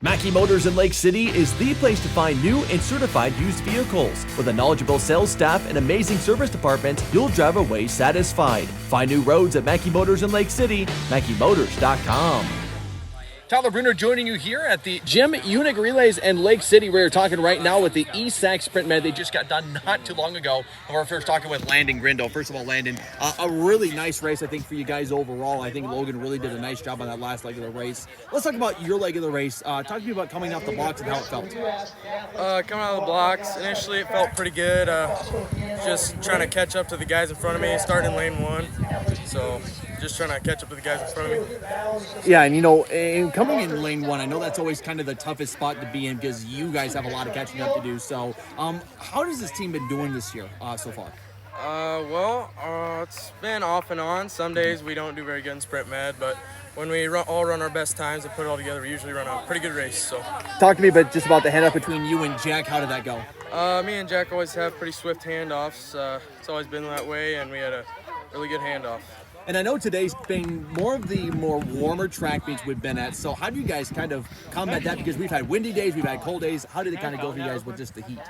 Mackey Motors in Lake City is the place to find new and certified used vehicles. With a knowledgeable sales staff and amazing service department, you'll drive away satisfied. Find new roads at Mackey Motors in Lake City, MackeyMotors.com. Tyler Bruner joining you here at the Gym Yunek Relays in Lake City. We're talking right now with the ESAC Sprint Med. They just got done not too long ago. We're first talking with Landon Grindle. First of all, Landon, a really nice race, I think, for you guys overall. I think Logan really did a nice job on that last leg of the race. Let's talk about your leg of the race. Talk to me about coming off the blocks and how it felt. Coming out of the blocks, initially it felt pretty good. Just trying to catch up to the guys in front of me, starting in lane one. So just trying to catch up to the guys in front of me. Yeah, and you know, and coming in lane one, I know that's always kind of the toughest spot to be in because you guys have a lot of catching up to do. So how has this team been doing this year so far? It's been off and on. Some days we don't do very good in Sprint Med, but when we all run our best times and put it all together, we usually run a pretty good race. So, talk to me about just about the handoff between you and Jack. How did that go? Me and Jack always have pretty swift handoffs. It's always been that way, and we had a really good handoff. And I know today's been more warmer track meets we've been at. So how do you guys kind of combat that? Because we've had windy days, we've had cold days. How did it kind of go for you guys with just the heat?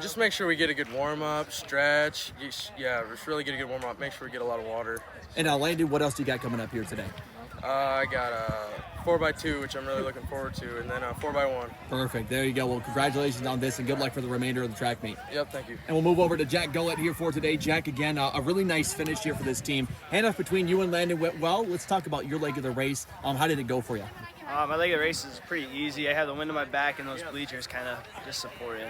Just make sure we get a good warm-up, stretch. Yeah, just really get a good warm-up. Make sure we get a lot of water. And Landon, what else do you got coming up here today? I got a 4x2, which I'm really looking forward to, and then a 4x1. Perfect. There you go. Well, congratulations on this, and good luck for the remainder of the track meet. Yep, thank you. And we'll move over to Jack Gullett here for today. Jack, again, a really nice finish here for this team. Handoff between you and Landon went well. Let's talk about your leg of the race. How did it go for you? My leg of the race is pretty easy. I have the wind in my back, and those bleachers kind of just support it.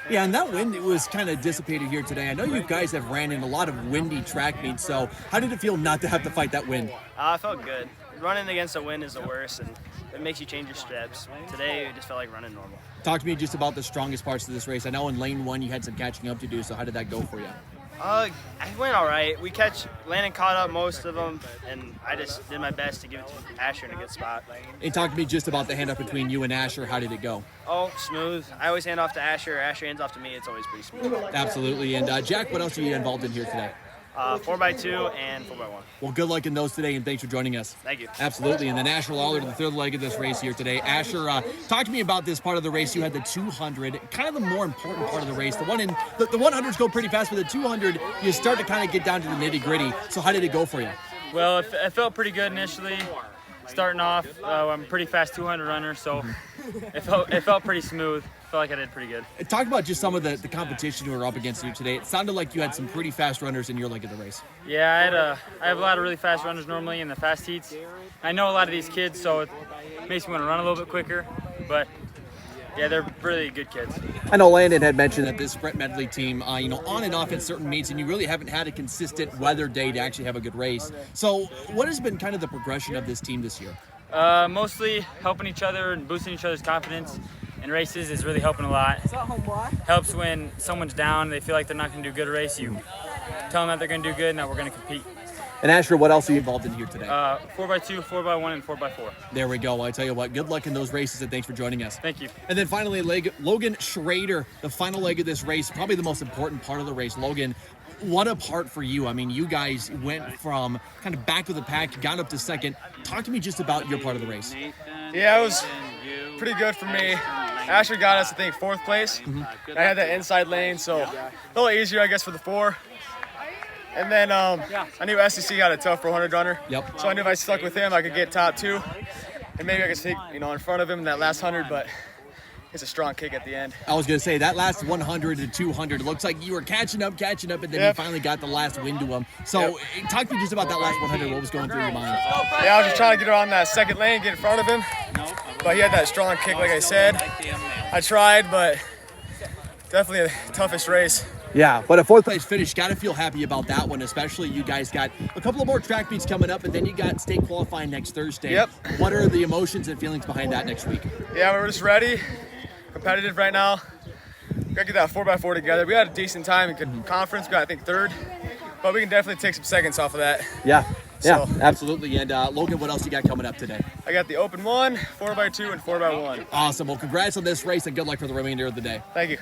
Yeah, and that wind, it was kind of dissipated here today. I know you guys have ran in a lot of windy track meets, so how did it feel not to have to fight that wind? I felt good. Running against the wind is the worst, and it makes you change your steps. Today, it just felt like running normal. Talk to me just about the strongest parts of this race. I know in lane one you had some catching up to do, so how did that go for you? I went all right. Landon caught up most of them, and I just did my best to give it to Asher in a good spot. And talk to me just about the handoff between you and Asher. How did it go? Oh, smooth. I always hand off to Asher. Asher hands off to me. It's always pretty smooth. Absolutely. And Jack, what else are you involved in here today? 4x2 and 4x1. Well, good luck in those today, and thanks for joining us. Thank you. Absolutely. And then Asher Lawler to the third leg of this race here today. Asher, talk to me about this part of the race. You had the 200, kind of the more important part of the race. The 100s go pretty fast, but the 200, you start to kind of get down to the nitty-gritty. So how did it go for you? Well, it felt pretty good initially. Starting off, I'm a pretty fast 200 runner, so it felt pretty smooth. Felt like I did pretty good. Talk about just some of the competition you were up against here today. It sounded like you had some pretty fast runners in your leg of the race. Yeah, I have a lot of really fast runners normally in the fast heats. I know a lot of these kids, so it makes me want to run a little bit quicker, but yeah, they're really good kids. I know Landon had mentioned that this Sprint Medley team, on and off at certain meets, and you really haven't had a consistent weather day to actually have a good race. So what has been kind of the progression of this team this year? Mostly helping each other and boosting each other's confidence in races is really helping a lot. Helps when someone's down, they feel like they're not going to do a good race. You tell them that they're going to do good and that we're going to compete. And Asher, what else are you involved in here today? 4x2, 4x1, and 4x4. There we go. I tell you what, good luck in those races, and thanks for joining us. Thank you. And then finally, Logan Schroeder, the final leg of this race, probably the most important part of the race. Logan, what a part for you. I mean, you guys went from kind of back of the pack, got up to second. Talk to me just about your part of the race. Yeah, it was pretty good for me. Asher got us, I think, 4th place. I had that inside lane, so a little easier, I guess, for the 4. And then I knew SEC got a tough 400 runner. Yep. So I knew if I stuck with him, I could get top 2. And maybe I could sneak, in front of him in that last 100, but it's a strong kick at the end. I was going to say, that last 100 to 200, it looks like you were catching up, and then you finally got the last wind to him. So talk to me just about that last 100. What was going through your mind? Yeah, I was just trying to get around that second lane, get in front of him. But he had that strong kick, like I said. I tried, but definitely the toughest race. Yeah, but a 4th place finish, got to feel happy about that one, especially you guys got a couple of more track meets coming up, and then you got state qualifying next Thursday. Yep. What are the emotions and feelings behind that next week? Yeah, we're just ready, competitive right now. We got to get that 4x4 together. We had a decent time in conference, got, I think, 3rd, but we can definitely take some seconds off of that. Yeah, absolutely. And Logan, what else you got coming up today? I got the open 1, 4x2, and 4x1. Awesome. Well, congrats on this race, and good luck for the remainder of the day. Thank you.